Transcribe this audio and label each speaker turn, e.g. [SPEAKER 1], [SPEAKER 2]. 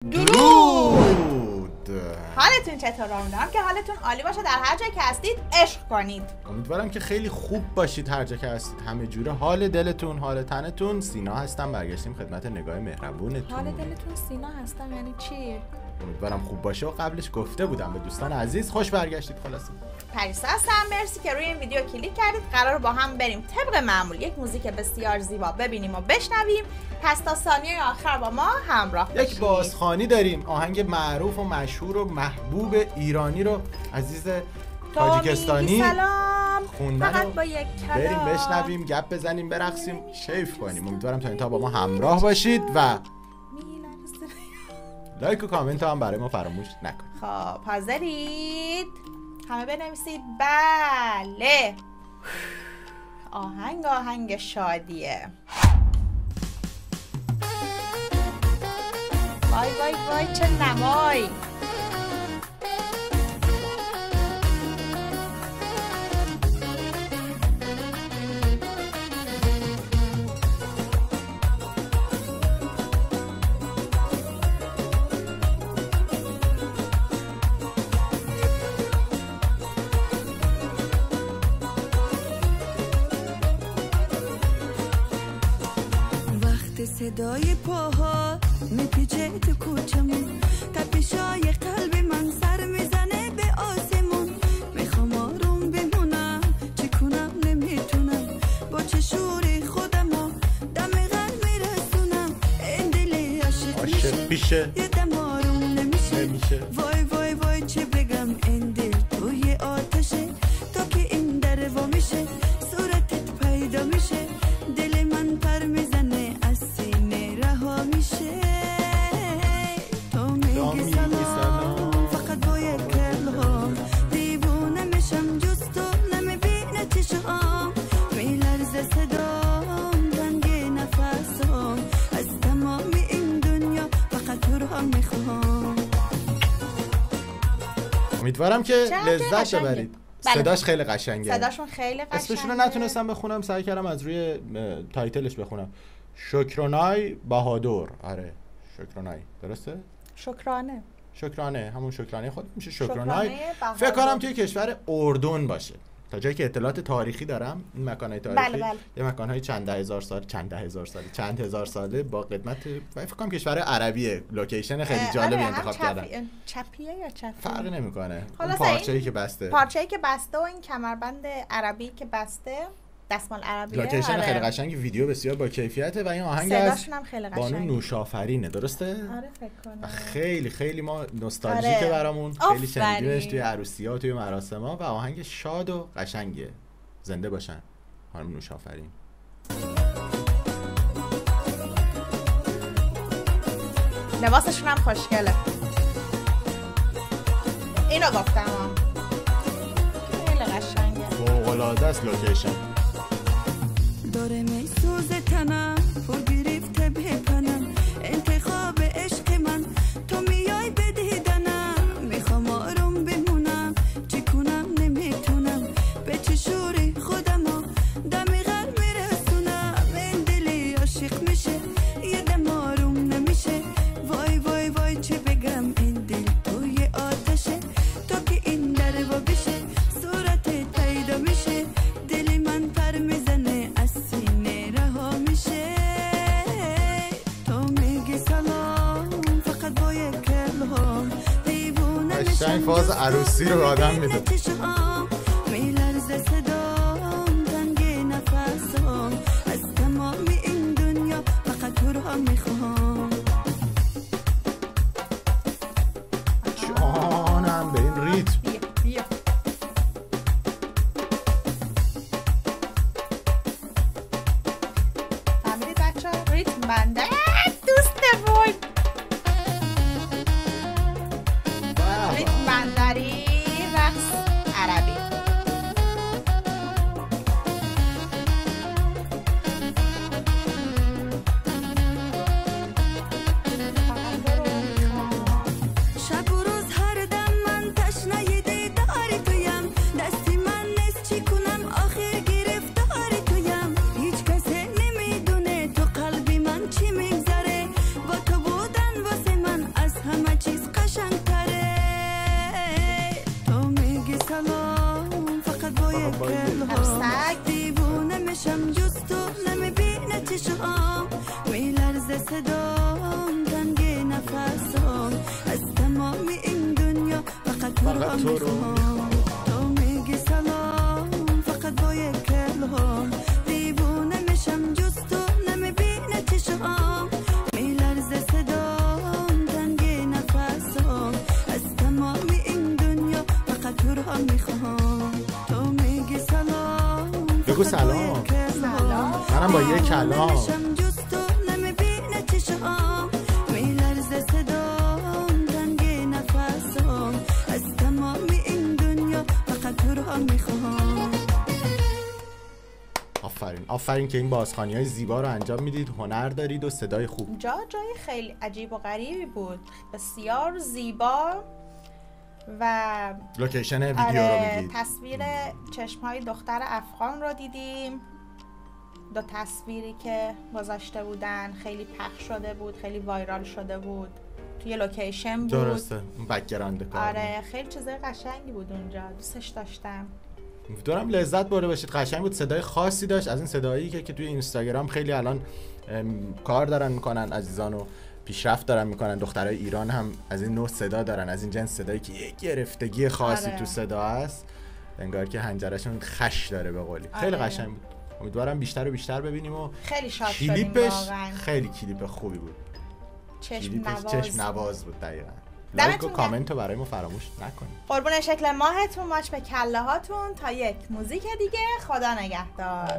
[SPEAKER 1] درود.
[SPEAKER 2] حالتون چطور؟ امیدوارم که حالتون عالی باشه. در هر جایی که هستید عشق کنید.
[SPEAKER 1] امیدوارم که خیلی خوب باشید هر جا که هستید. همه جوره حال دلتون، حال تنتون. سینا هستم، برگشتیم خدمت نگاه مهربونتون.
[SPEAKER 2] حال دلتون سینا هستم یعنی چی؟
[SPEAKER 1] امیدوارم خوب باشه و قبلش گفته بودم به دوستان عزیز خوش برگشتید. خلاص
[SPEAKER 2] پریسا هستم، مرسی که روی این ویدیو کلیک کردید. قرار با هم بریم طبق معمول یک موزیک بسیار زیبا ببینیم و بشنویم. پس تا ثانیه آخر با ما همراه باشید.
[SPEAKER 1] یک بازخوانی داریم، آهنگ معروف و مشهور و محبوب ایرانی رو عزیز تاجیکستانی خوندن
[SPEAKER 2] فقط با یک کلام
[SPEAKER 1] بریم بشنویم، گپ بزنیم، برقصیم، شیف کنیم. امیدوارم تا انتها با ما همراه باشید و لایک و کامنت هم برای ما فراموش نکنید.
[SPEAKER 2] خب حاضرید؟ همه بنویسید بله. آهنگ شادیه. وای وای وای چه نمایی.
[SPEAKER 3] صدای پاها میپیچه تو کوچمون، تپشای قلب من سر میزنه به آسمون. میخوام آروم بمونم، چی کنم نمیتونم، با چه شوری خودمو دم غم میرسونم. این دل عاشق میشه یه دم آروم نمیشه. وای وای وای چه بگم، این دل توی آتشه. تا که این در وا میشه صورتت پیدا میشه، دل من پر میزنه از سینه رها میشه. تو میگی سلام فقط باید کلام، دیوونه میشم جز تو نمیبینه چشام. میلرزه صدام تنگ نفسام، از تمام این دنیا فقط تو رو هم میخوام.
[SPEAKER 1] امیدوارم که لذت ببرید. صداش خیلی قشنگه.
[SPEAKER 2] صداشون خیلی قشنگه.
[SPEAKER 1] اسمشون رو نتونستم بخونم، سعی کردم از روی تایتلش بخونم. شکرانای بهادر. آره شکرانای، درسته؟ شکرانه همون شکرانه خود میشه شکرانای. فکر کنم توی کشور اردن باشه، تا جایی که اطلاعات تاریخی دارم. این مکانهای تاریخی
[SPEAKER 2] بله.
[SPEAKER 1] یه مکانهای چند هزار ساله با قدمت. فکر کنم کشور عربیه. لوکیشن خیلی جالبی انتخاب کردن.
[SPEAKER 2] چپیه یا چپیه
[SPEAKER 1] فرقی نمیکنه. اون
[SPEAKER 2] پارچه‌ای
[SPEAKER 1] که بسته،
[SPEAKER 2] و این کمربند عربی که بسته، دستمال عربیه.
[SPEAKER 1] لوکیشن خیلی قشنگ، ویدیو بسیار با کیفیته و این آهنگ از بانو نوشافرینه، درسته؟
[SPEAKER 2] آره فکر کنم.
[SPEAKER 1] خیلی خیلی ما نوستالژیکه برامون. خیلی شنیدیمش توی عروسی‌ها، توی مراسم‌ها و آهنگ شاد و قشنگه. زنده باشن خانم نوشافرین.
[SPEAKER 2] لباسشون هم خوشگله. اینو گفتم خیلی قشنگه.
[SPEAKER 1] فوق‌العاده است لوکیشن.
[SPEAKER 3] داره میسوزه تنم، پر گرفته بپنم، انتخاب عشق من تو میای به دیدنم. میخوام آروم بمونم، چی کنم نمیتونم، به چه شوری خودمو دم غم میرسونم. این دل عاشق میشه یه دم آروم نمیشه. وای وای وای چه بگم، این دل توی آتشه. تا که این در وا بشه صورتت پیدا میشه، دل من پر میزنه از سینه رها میشه. تو میگی سلام فقط با یک کلام، دیوونه میشم
[SPEAKER 1] قشنگ فاز عروسی رو آدم میده.
[SPEAKER 3] میلرزه صدام تنگ نفسام، از تمام این دنیا فقط تو رو هم میخوام.
[SPEAKER 1] جانم به این ریتم.
[SPEAKER 2] بیا فهمیدید بچه ها؟ ریتم بنده دوستمون. ریتم بندری رقص عربی.
[SPEAKER 3] صدام تنگ نفسام از تمام این دنیا فقط تو رو میخوام تو میگی سلام فقط با یک کلام دیوونه میشم جز تو نمیبینه چشام میلرزه صدام تنگ نفسام از تمام این دنیا فقط تو رو میخوام تو میگی سلام
[SPEAKER 1] بگو سلام منم با یک کلام میلرزه صدام تنگ نفسام از تمام این دنیا فقط تو رو میخوام آفرین که این بازخوانی‌های زیبا رو انجام میدید، هنر دارید و صدای خوب.
[SPEAKER 2] جای خیلی عجیب و غریبی بود، بسیار زیبا و
[SPEAKER 1] لوکیشن ویدیو رو میگید.
[SPEAKER 2] تصویر چشم‌های دختر افغان رو دیدیم، دو تصویری که گذاشته بودن خیلی پخش شده بود، خیلی وایرال شده بود، توی لوکیشن بود.
[SPEAKER 1] درسته، بک‌گراند کار.
[SPEAKER 2] آره خیلی چیزای قشنگی بود اونجا، دوستش داشتم.
[SPEAKER 1] امیدوارم لذت برده باشید. قشنگ بود، صدای خاصی داشت از این صدایی که توی اینستاگرام خیلی الان کار دارن میکنن عزیزان و پیشرفت دارن میکنن. دخترای ایران هم از این نوع صدا دارن، از این جنس صدایی که یک گرفتگی خاصی تو صدا هست، انگار که حنجرهشون خش داره به قولی. خیلی قشنگ بود. امیدوارم بیشتر و بیشتر ببینیم و
[SPEAKER 2] خیلی شاد شدیم واقعا.
[SPEAKER 1] خیلی کلیپ خوبی بود. چشم نواز بود دقیقاً. لایک و کامنت رو برای ما فراموش نکنید.
[SPEAKER 2] قربون شکل ماهتون، ماچ به کله هاتون. تا یک موزیک دیگه، خدا نگهدار.